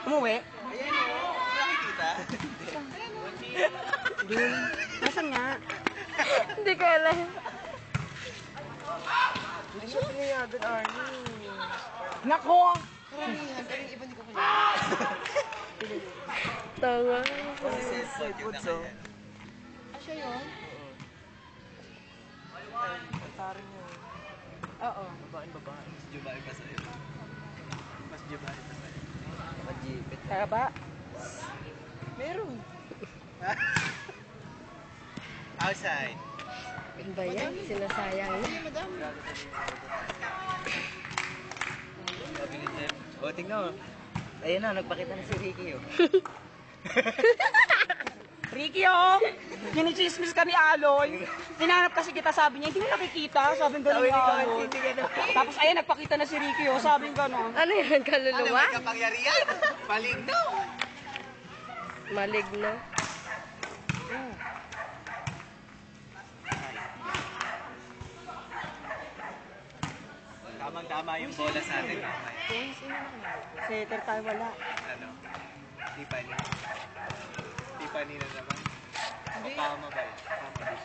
Umuwi? Ayan o. Nakikita? Dun. Nasaan nga? Hindi ko alam. Hindi siya pinayagan, Arnie. Nako! Karamihan, pero yung iba hindi ko pinayagan. Tawa. Kasi sensitive yun na kaya. Siya yun? Parang yun. Oo. Babae. Mas jubae pa sa'yo. Mas jubae pa sa'yo. Majipit. Kaya ba? Meron. Outside. Ano ba yan? Sinasayang na. Sige, madam. Sabi ni Jeff. O, tingnan mo. Ayun na, nagpakita na si Ricky, oh. Ricky, oh! Kinichismis ka ni Aloy. Tinanap kasi kita, sabi niya, hindi mo nakikita. Sabi ng gano'n ni Aloy. Tapos ayun, nagpakita na si Ricky, oh. Sabi ng gano'n. Ano yan? Kaluluwa? Ano, may kapangyarihan? Maligno. Maligno. Tamang-tama yung bola sa atin. Setter tayo, wala. Ano? Tiffany. Tiffany na naman. O tama ba yun? Tama din.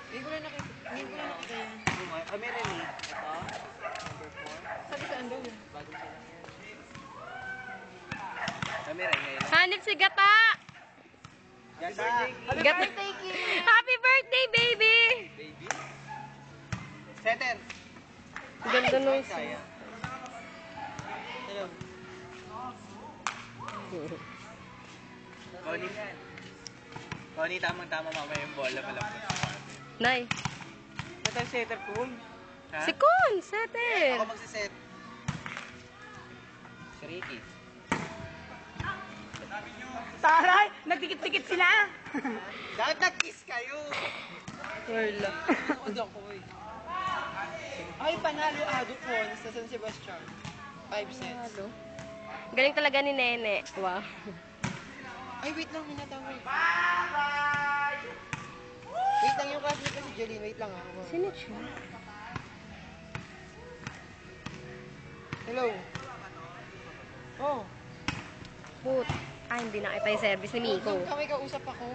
Hindi ko na nakita yan. Kami rin eh. Ito. Number 4. Sabi saan daw yun? Bagong siya lang yan. Kami rin ngayon. Hanip si Gata! Ganda. Gata. Happy birthday, baby! Baby. Setter. Ganda nung Saya. Hello. Connie. Connie, tamang-tama mamaya yung bola malambot sa kwarto. Nay. Ito yung setter ko. Ha? Si Kun! Setter! Ako magsiset. Si Ricky. Taray! Nagtikit-tikit sila! Dapat nag-kiss kayo! Wala. Ano ako eh. Ay, panalo Ado Pons sa San Sebastian. 5 cents. Ano? Galing talaga ni Nene. Wow. Ay, wait lang, minatawag. Wait lang yung classmate ko si Jolene. Wait lang ako. Sino siya? Hello. Oh. Put. Ah, hindi na kita yung service ni Miko. May kausap ako.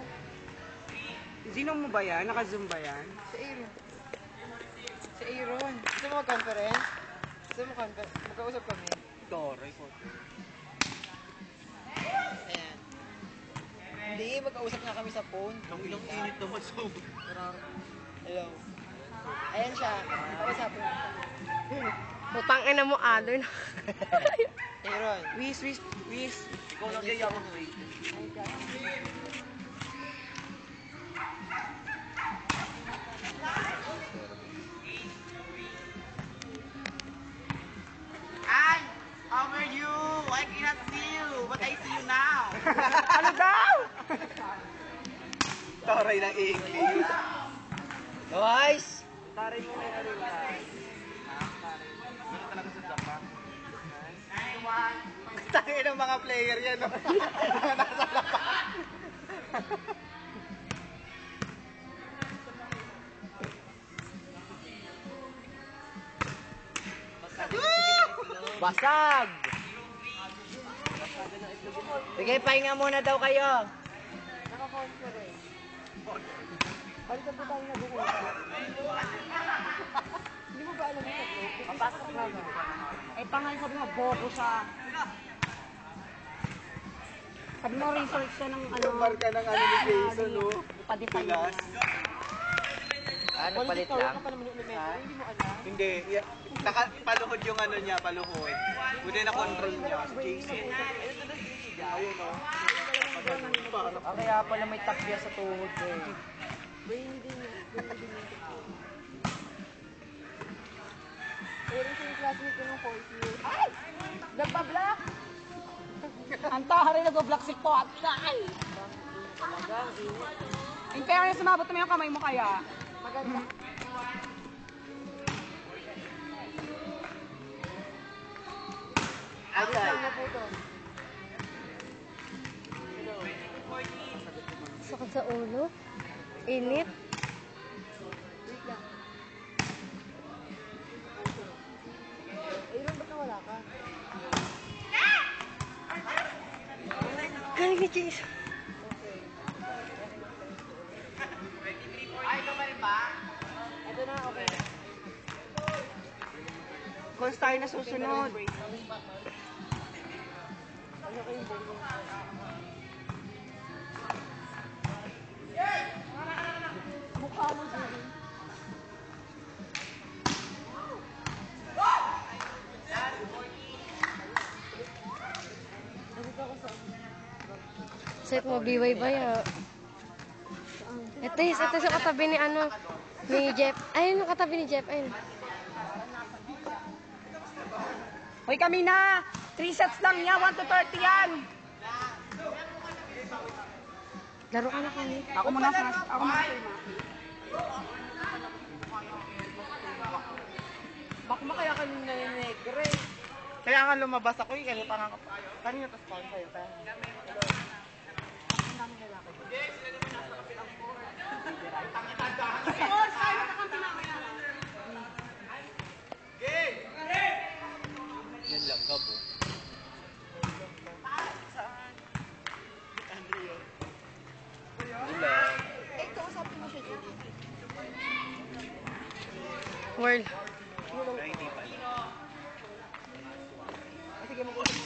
Sino mo ba yan? Naka-zoom ba yan? Si Aaron. Si Aaron. Gusto mo mag-conference? Gusto mo magkausap kami? Toray ko. Ayan. Hindi, magkausap nga kami sa phone. Ang ilang init naman sa Hello. Ayan siya. Kausapin mo. Putang ina mo, Alor. Aaron. Wis. Ikaw lang kaya ako wait. Ay! How are you? I cannot see you, but I see you now. Ano daw? Toray ng English. Guys! Taray mo kayo rin. Ano talaga sa Japan? Tayo ng mga player yan, no? Nasa lapan. Basag! Sige, pahinga muna daw kayo. Naka-conference. Balikan po tayo na doon. Hindi mo ba alam yung tatlo? Papasok na ba? Ay, pangalan sabi mo, bobo siya. Sabi mo, research siya ng ano. Marka ng ano ni Jason, no? Ipa-define Tulas. niya. Ano, palit lang? Ka pa naman yung elementary. Hindi mo alam. Hindi. Paluhod yung ano niya, paluhod. Buti na control niya, si Jason. Ayun, no? Kaya pala may tapya sa tuhod ko eh. Brainy din yun. Aaron siya yung classmate ko ng 4th year. Ay! Nagpa-block! Ang tahari nag-block si Potay! In fairness, sumabot naman yung kamay mo kaya. Maganda. Outside. Ano po to? Sakit sa ulo. Init. Wait lang. Aaron, ba't nawala ka? ni Jason. Ito na, okay. Goals tayo na susunod. Mukha mo, Jerry. Set mo, biway-bay ah. Ito yung katabi ni ano, ni Jeff. Ayun yung katabi ni Jeff, ayun. Hoy, kami na! 3 sets lang yan, 1 to 30 yan! Laro ka na kami. Ako muna, ako muna. Baka mo kaya kami naninegre. Kaya nga lumabas ako eh. Kanina tas pa sa'yo. Yan lang, gabo. World. Ay, hindi pa. Sige, mag-usap